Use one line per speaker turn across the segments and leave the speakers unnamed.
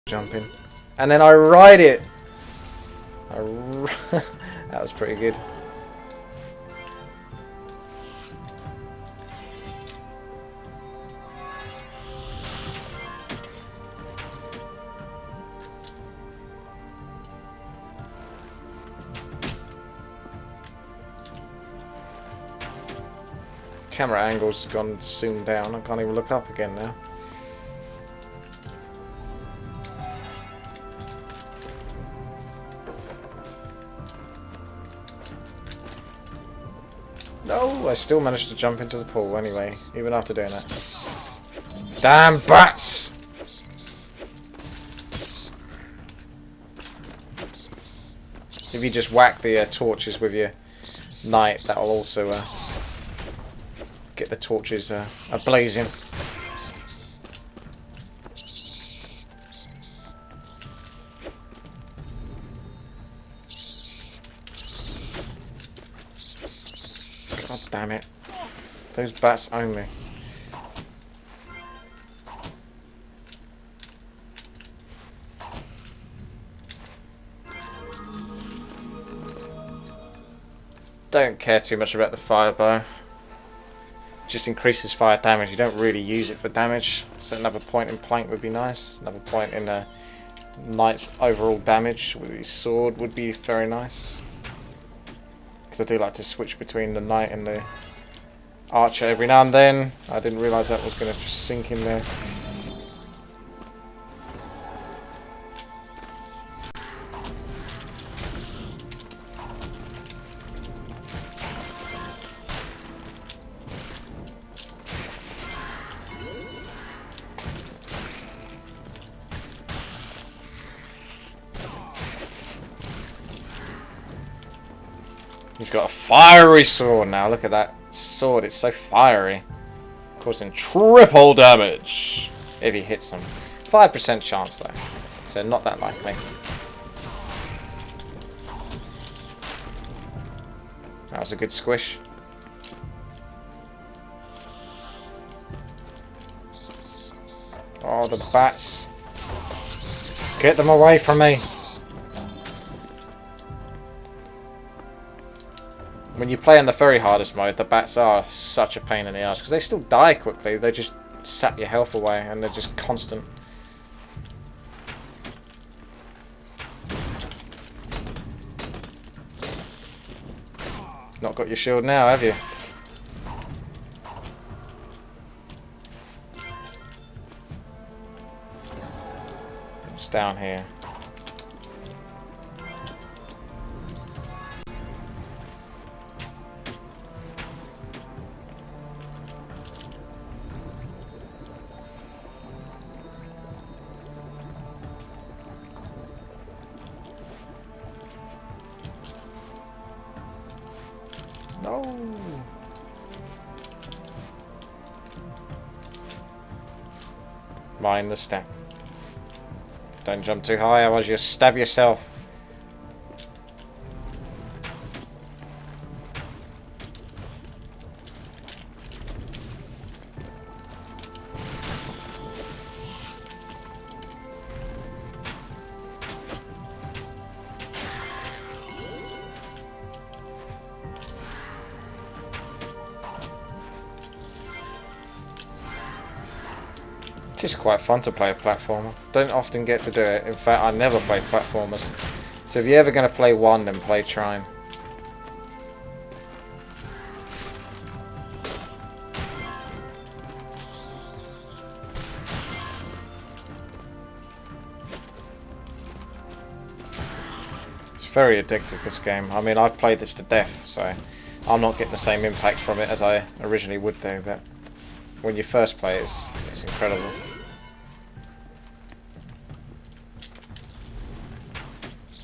jumping, and then I ride it. That was pretty good. Camera angle's gone zoomed down. I can't even look up again now. No, I still managed to jump into the pool anyway, even after doing that. Damn bats! If you just whack the torches with your knight, that'll also get the torches ablazing. God damn it. Those bats own me. Don't care too much about the fire bow. Just increases fire damage. You don't really use it for damage. So another point in plank would be nice. Another point in knight's overall damage with his sword would be very nice. Because I do like to switch between the knight and the archer every now and then. I didn't realise that was going to just sink in there. He's got a fiery sword now. Look at that sword. It's so fiery. Causing triple damage if he hits him. 5% chance though. So not that likely. That was a good squish. Oh, the bats. Get them away from me. When you play on the very hardest mode, the bats are such a pain in the ass because they still die quickly. They just sap your health away and they're just constant. Not got your shield now, have you? It's down here. No. Mind the step. Don't jump too high, otherwise you'll stab yourself. It's quite fun to play a platformer. Don't often get to do it. In fact, I never play platformers. So if you're ever going to play one, then play Trine. It's very addictive, this game. I mean, I've played this to death, so I'm not getting the same impact from it as I originally would do, but when you first play it, it's incredible.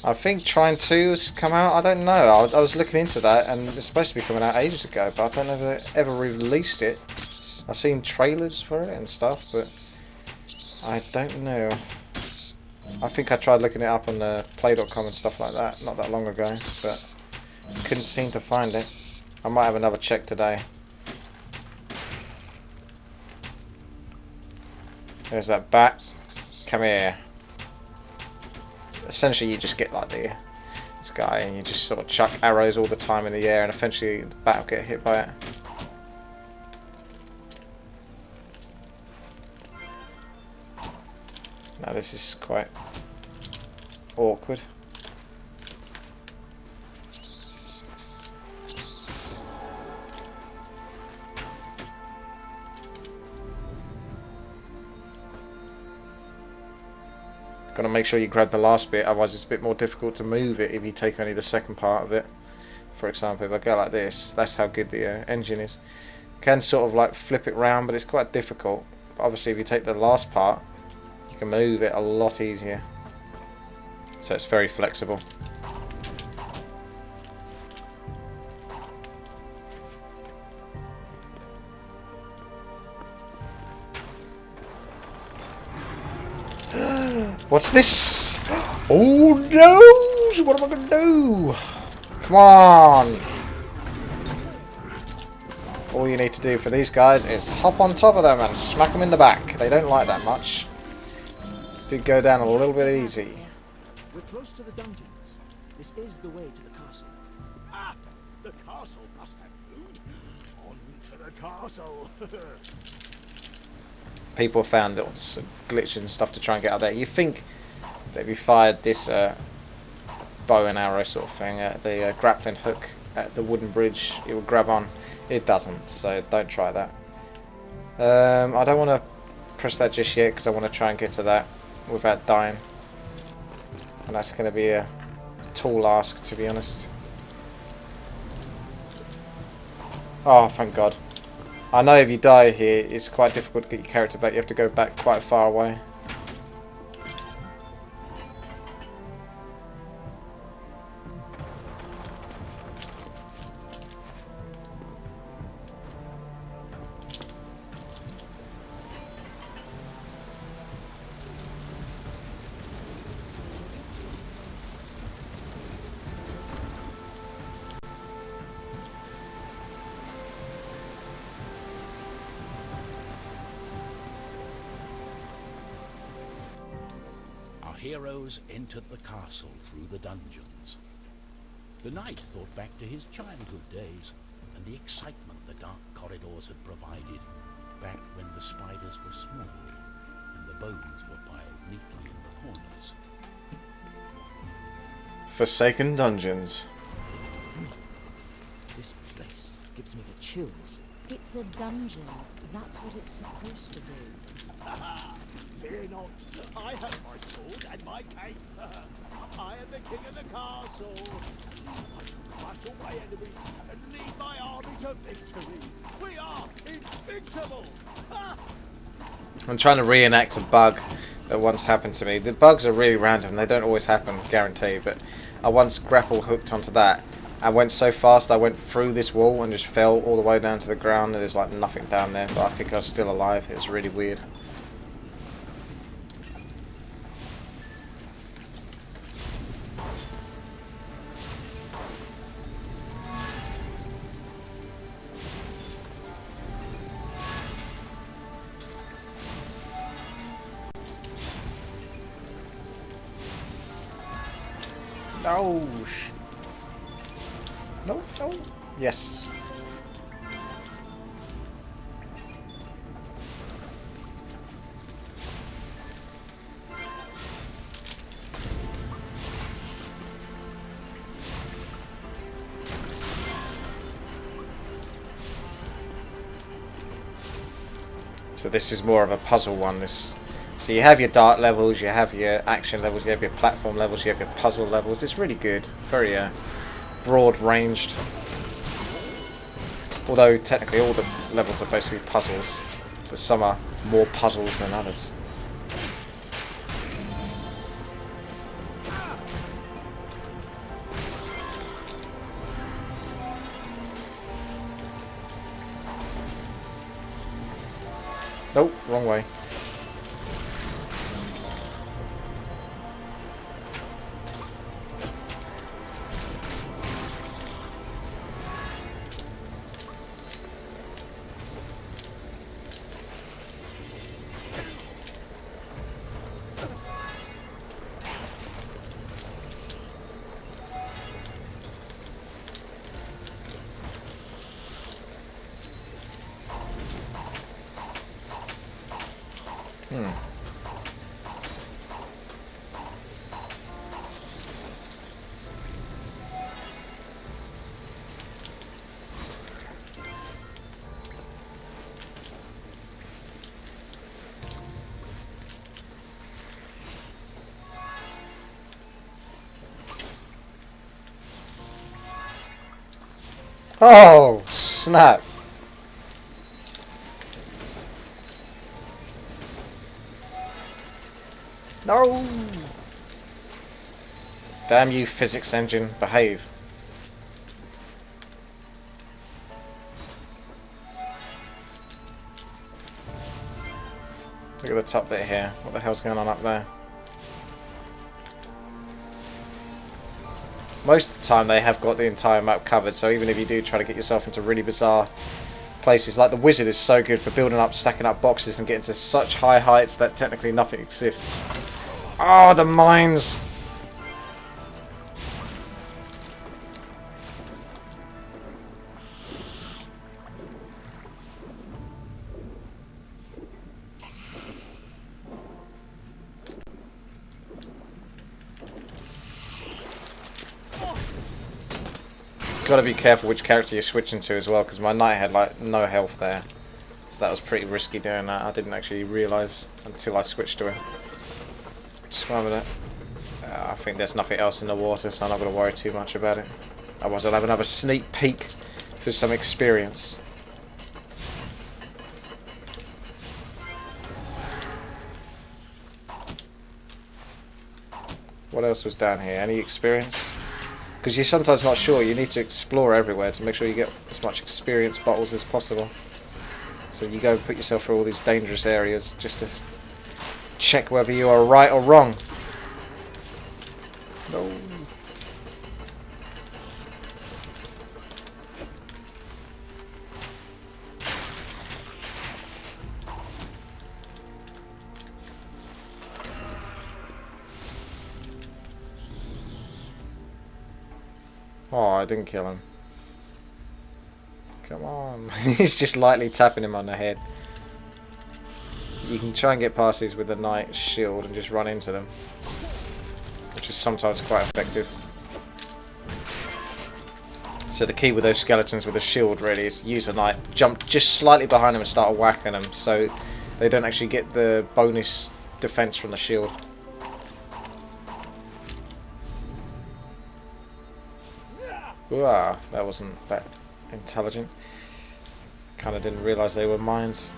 I think Trine 2 has come out. I don't know. I was looking into that, and it's supposed to be coming out ages ago, but I don't know if they ever released it. I've seen trailers for it and stuff, but I don't know. I think I tried looking it up on play.com and stuff like that not that long ago, but couldn't seem to find it. I might have another check today. There's that bat. Come here. essentially you just get like this guy, and you just sort of chuck arrows all the time in the air, and eventually the bat will get hit by it. Now this is quite awkward. Got to make sure you grab the last bit, otherwise it's a bit more difficult to move it if you take only the second part of it. For example, if I go like this, that's how good the engine is. You can sort of like flip it round, but it's quite difficult. But obviously if you take the last part, you can move it a lot easier. So it's very flexible. What's this? Oh no! What am I gonna do? Come on! All you need to do for these guys is hop on top of them and smack them in the back. They don't like that much. Did go down a little bit easy.
We're close to the dungeons. This is the way to the castle.
Ah! The castle must have food. On to the castle.
People found lots of glitches and stuff to try and get out there. You think that if you fired this bow and arrow sort of thing at the grappling hook at the wooden bridge, it will grab on. It doesn't, so don't try that. I don't want to press that just yet because I want to try and get to that without dying. And that's going to be a tall ask, to be honest. Oh, thank God. I know if you die here, it's quite difficult to get your character back. You have to go back quite far away.
Heroes entered the castle through the dungeons. The knight thought back to his childhood days and the excitement the dark corridors had provided back when the spiders were small and the bones were piled neatly in the corners.
Forsaken dungeons.
This place gives me the chills.
It's a dungeon. That's what it's supposed to do.
Fear not, I have my sword and my cape. I am the king of the castle. I shall crush all my enemies and lead my army to victory. We are invincible.
I'm trying to reenact a bug that once happened to me. The bugs are really random. They don't always happen, guarantee. But I once grapple hooked onto that. I went so fast I went through this wall and just fell all the way down to the ground. And there's like nothing down there. But I think I was still alive. It was really weird. No. No, no. Yes. So this is more of a puzzle one. So you have your dark levels, you have your action levels, you have your platform levels, you have your puzzle levels. It's really good, very broad ranged. Although technically all the levels are basically puzzles, but some are more puzzles than others. Nope, wrong way. Oh, snap. No! Damn you, physics engine. Behave. Look at the top bit here. What the hell's going on up there? Most of the time they have got the entire map covered, so even if you do try to get yourself into really bizarre places, like the wizard is so good for building up, stacking up boxes and getting to such high heights that technically nothing exists. Oh, the mines! Gotta be careful which character you're switching to as well, because my knight had like no health there, so that was pretty risky doing that. I didn't actually realise until I switched to him. Swam with it. I think there's nothing else in the water, so I'm not going to worry too much about it. Otherwise I'll have another sneak peek for some experience. What else was down here? Any experience? Because you're sometimes not sure, you need to explore everywhere to make sure you get as much experience bottles as possible. So you go and put yourself through all these dangerous areas just to check whether you are right or wrong. No. Oh, I didn't kill him. Come on. He's just lightly tapping him on the head. You can try and get past these with the knight's shield and just run into them, which is sometimes quite effective. So the key with those skeletons with a shield really is use a knight, jump just slightly behind them and start whacking them so they don't actually get the bonus defense from the shield. Ooh, that wasn't that intelligent. Kind of didn't realise they were mines.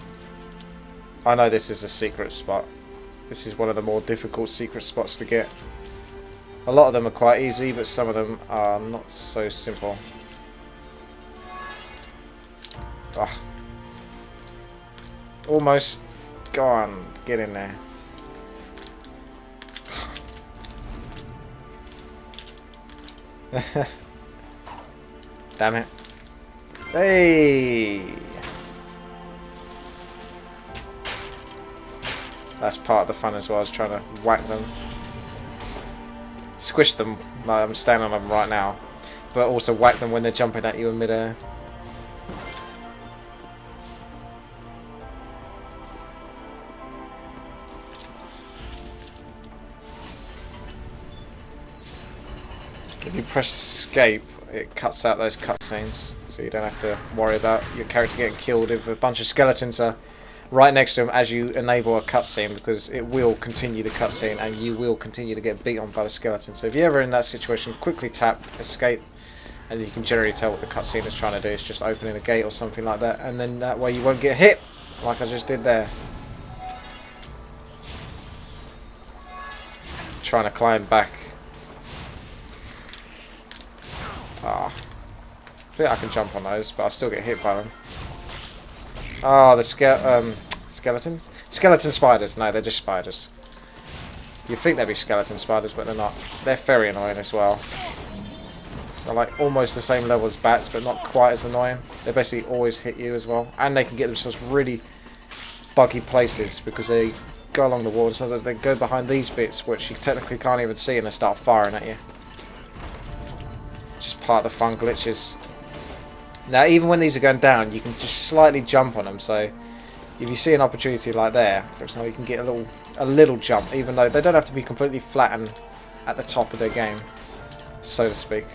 I know this is a secret spot. This is one of the more difficult secret spots to get. A lot of them are quite easy, but some of them are not so simple. Ah. Almost. Go on, get in there. Damn it. Hey! That's part of the fun as well, is trying to whack them. Squish them, like I'm standing on them right now. But also whack them when they're jumping at you in midair. If you press escape, it cuts out those cutscenes, so you don't have to worry about your character getting killed if a bunch of skeletons are right next to him as you enable a cutscene, because it will continue the cutscene and you will continue to get beat on by the skeleton. So if you're ever in that situation, quickly tap escape and you can generally tell what the cutscene is trying to do. It's just opening a gate or something like that, and then that way you won't get hit like I just did there. Trying to climb back. Ah, I think I can jump on those, but I'll still get hit by them. Oh, the skeletons? Skeleton spiders. No, they're just spiders. You'd think they'd be skeleton spiders, but they're not. They're very annoying as well. They're like almost the same level as bats, but not quite as annoying. They basically always hit you as well. And they can get themselves really buggy places because they go along the wall. And sometimes they go behind these bits, which you technically can't even see, and they start firing at you. Just part of the fun glitches. Now, even when these are going down, you can just slightly jump on them. So, if you see an opportunity like there, for example, you can get a little jump, even though they don't have to be completely flattened at the top of their game, so to speak.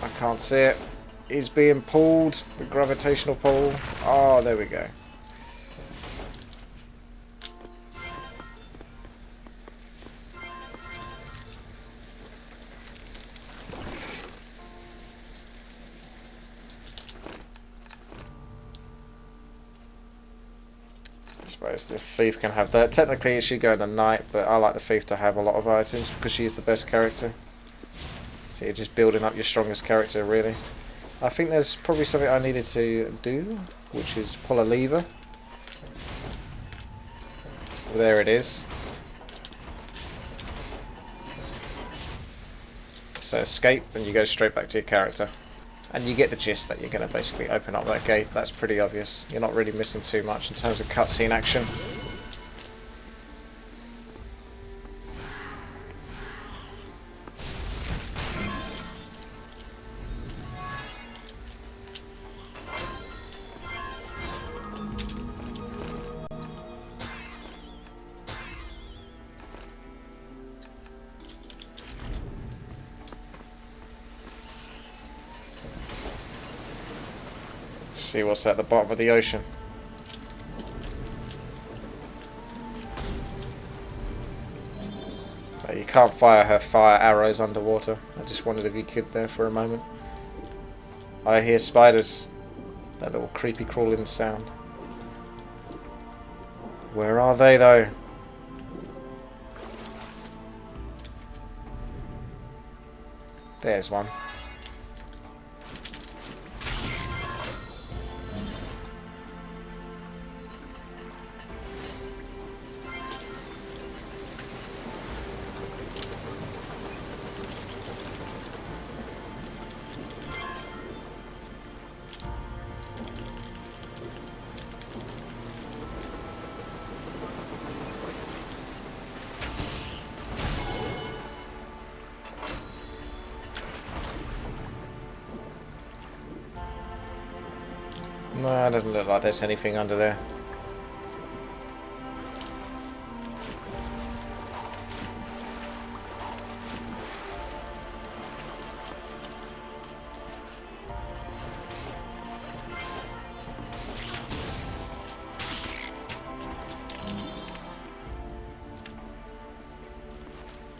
I can't see it. He's being pulled. The gravitational pull. Oh, there we go. suppose the thief can have that. Technically it should go in the knight, but I like the thief to have a lot of items because she's the best character. So you're just building up your strongest character, really. I think there's probably something I needed to do, which is pull a lever. There it is. So escape and you go straight back to your character. And you get the gist that you're going to basically open up that gate. That's pretty obvious. You're not really missing too much in terms of cutscene action. See what's at the bottom of the ocean. You can't fire her fire arrows underwater. I just wondered if you could there for a moment. I hear spiders. That little creepy crawling sound. Where are they though? There's one. No, it doesn't look like there's anything under there.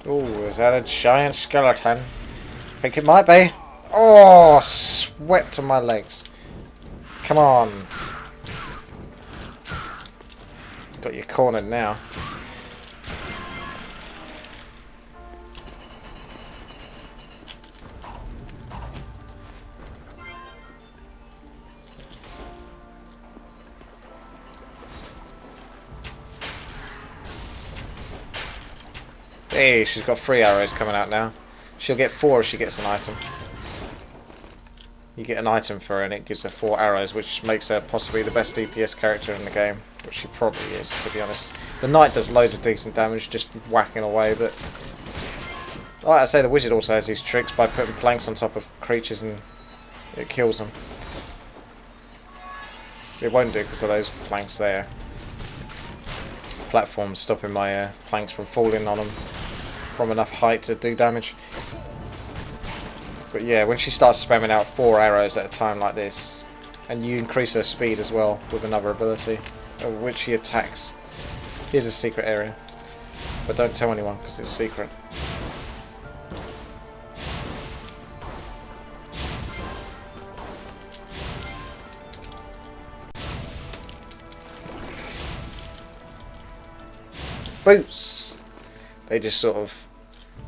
Oh, is that a giant skeleton? I think it might be. Oh, sweat to my legs. Come on. Got you cornered now. Hey, she's got 3 arrows coming out now. She'll get 4 if she gets an item. You get an item for her and it gives her 4 arrows, which makes her possibly the best DPS character in the game, which she probably is, to be honest. The knight does loads of decent damage, just whacking away, but like I say, the wizard also has these tricks by putting planks on top of creatures and it kills them. It won't do because of those planks there. Platforms stopping my planks from falling on them from enough height to do damage. But yeah, when she starts spamming out 4 arrows at a time like this, and you increase her speed as well with another ability, which she attacks. Here's a secret area, but don't tell anyone because it's secret. Boots! They just sort of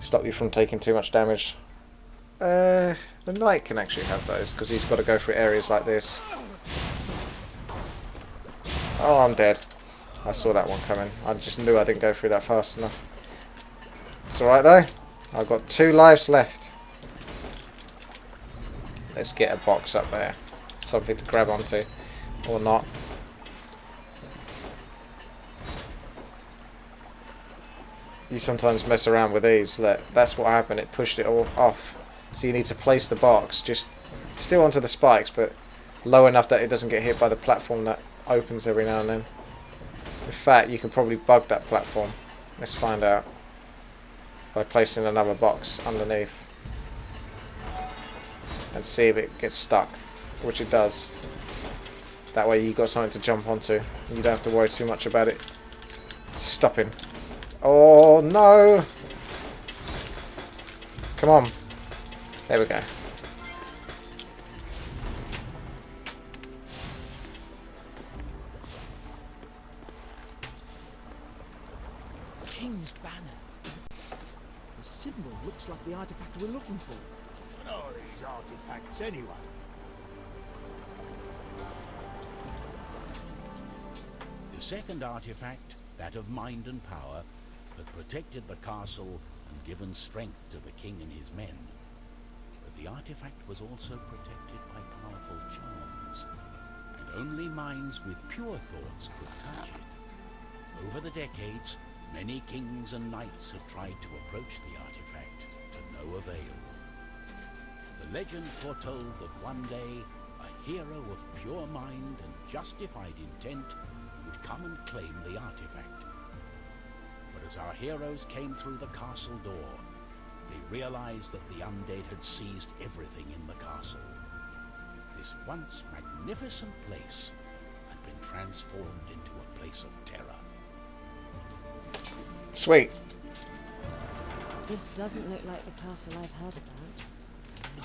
stop you from taking too much damage. The knight can actually have those because he's got to go through areas like this. Oh, I'm dead. I saw that one coming. I just knew I didn't go through that fast enough. It's alright though. I've got 2 lives left. Let's get a box up there. Something to grab onto. Or not. You sometimes mess around with these. That's what happened. It pushed it all off. So you need to place the box just still onto the spikes, but low enough that it doesn't get hit by the platform that opens every now and then. In fact, you could probably bug that platform. Let's find out. By placing another box underneath. And see if it gets stuck. Which it does. That way you've got something to jump onto. You don't have to worry too much about it stopping. Oh no! Come on. There we go.
king's banner. The symbol looks like the artifact we're looking for.
What are these artifacts anyway?
The second artifact, that of mind and power, had protected the castle and given strength to the king and his men. But the artifact was also protected by powerful charms, and only minds with pure thoughts could touch it. Over the decades, many kings and knights have tried to approach the artifact, to no avail. The legend foretold that one day, a hero of pure mind and justified intent would come and claim the artifact. But as our heroes came through the castle door, they realized that the undead had seized everything in the castle. This once magnificent place had been transformed into a place of terror.
Sweet.
This doesn't look like the castle I've heard about.
No.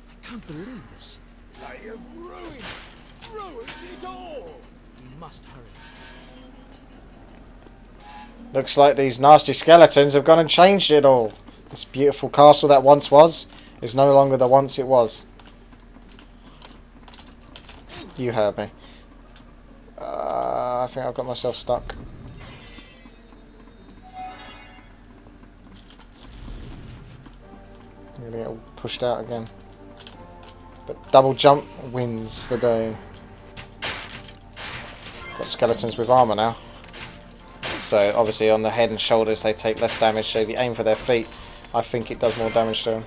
I can't believe this.
They have ruined it all!
We must hurry.
Looks like these nasty skeletons have gone and changed it all. This beautiful castle that once was is no longer the once it was. You heard me. I think I've got myself stuck. I'm gonna get all pushed out again. But double jump wins the day. Got skeletons with armour now. So obviously on the head and shoulders they take less damage, so if you aim for their feet, I think it does more damage to them.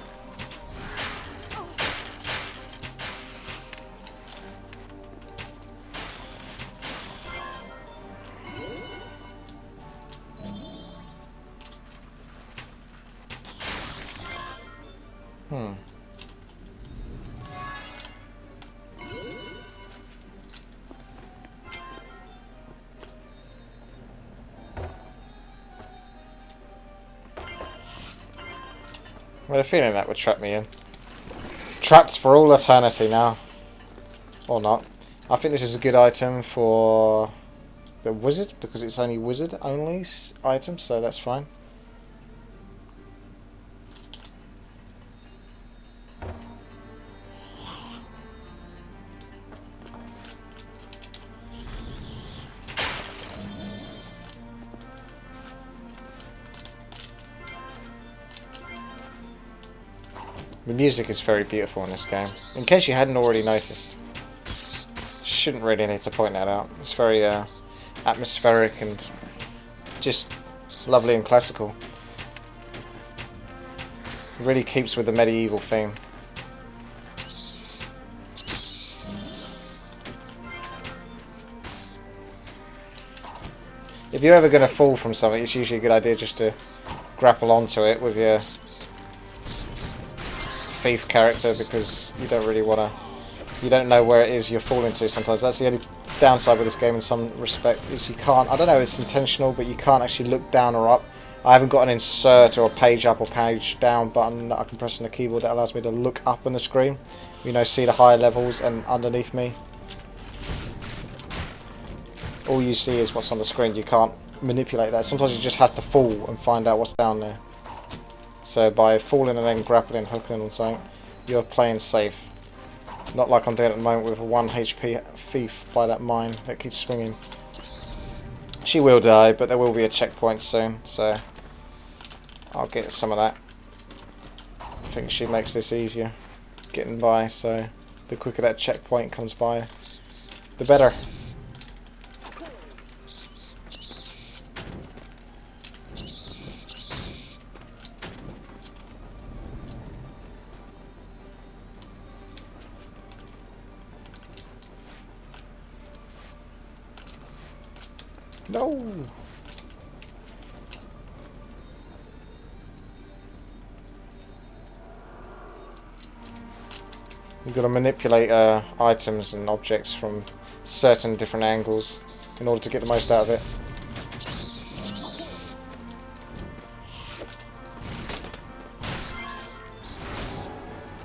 I had a feeling that would trap me in. Trapped for all eternity now. Or not. I think this is a good item for the wizard, because it's only wizard only item, so that's fine. The music is very beautiful in this game, in case you hadn't already noticed. Shouldn't really need to point that out. It's very atmospheric and just lovely and classical. It really keeps with the medieval theme. If you're ever going to fall from something, it's usually a good idea just to grapple onto it with your thief character, because you don't really want to, you don't know where it is you're falling to sometimes. That's the only downside with this game in some respect, is you can't, I don't know if it's intentional, but you can't actually look down or up. I haven't got an insert or a page up or page down button that I can press on the keyboard that allows me to look up on the screen, you know, see the higher levels and underneath me. All you see is what's on the screen. You can't manipulate that. Sometimes you just have to fall and find out what's down there. So by falling and then grappling, hooking on something, you're playing safe. Not like I'm doing at the moment with a 1 HP thief by that mine that keeps swinging. She will die, but there will be a checkpoint soon, so I'll get some of that. I think she makes this easier getting by, so the quicker that checkpoint comes by, the better. No! You've got to manipulate items and objects from certain different angles in order to get the most out of it.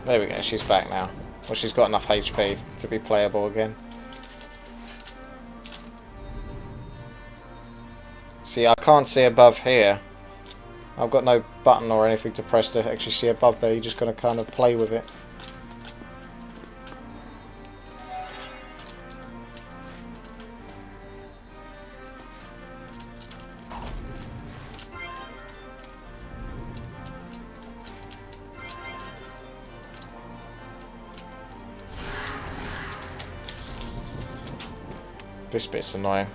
There we go, she's back now. Well, she's got enough HP to be playable again. See, I can't see above here. I've got no button or anything to press to actually see above there. You're just going to kind of play with it. This bit's annoying.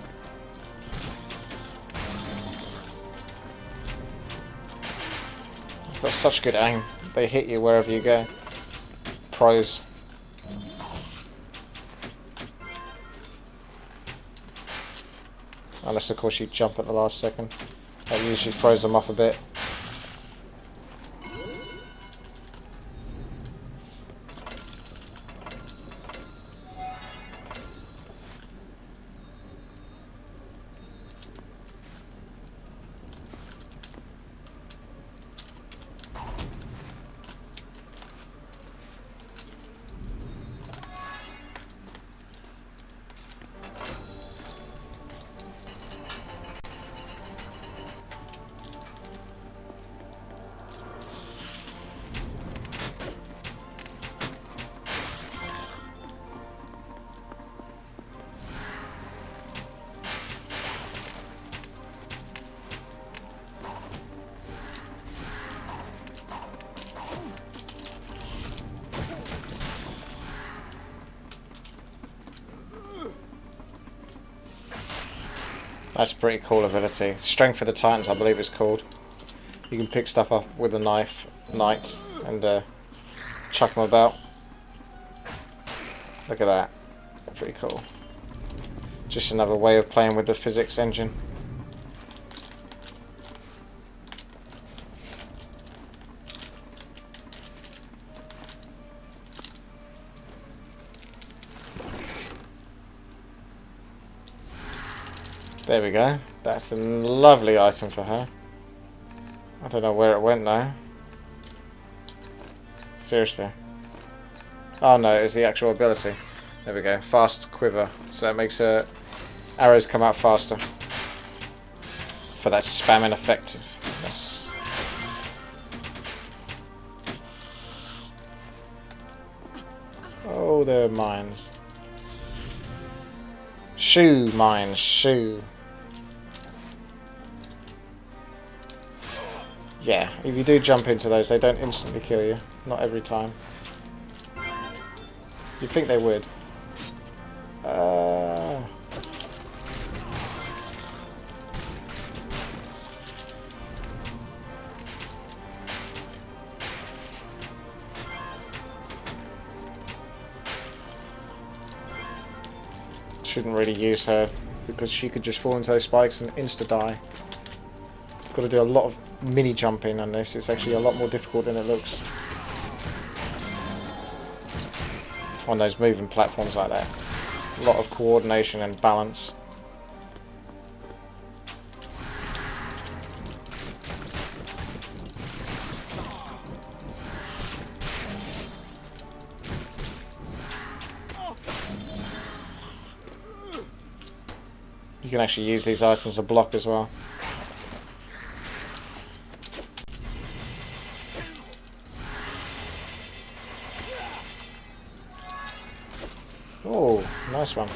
Got such good aim. They hit you wherever you go. Pros. Unless of course you jump at the last second. That usually throws them off a bit. That's a pretty cool ability. Strength of the Titans, I believe it's called. You can pick stuff up with a knife, and chuck them about. Look at that. Pretty cool. Just another way of playing with the physics engine. There we go. That's a lovely item for her. I don't know where it went now. Seriously. Oh no, it was the actual ability. There we go. Fast quiver. So it makes her arrows come out faster. For that spamming effect. Yes. Oh, they're mines. Shoe mines, shoe. Yeah, if you do jump into those, they don't instantly kill you. Not every time. You'd think they would. Shouldn't really use her because she could just fall into those spikes and insta-die. Got to do a lot of mini jumping on this. It's actually a lot more difficult than it looks on those moving platforms like that. A lot of coordination and balance. You can actually use these items to block as well. Oh, nice one.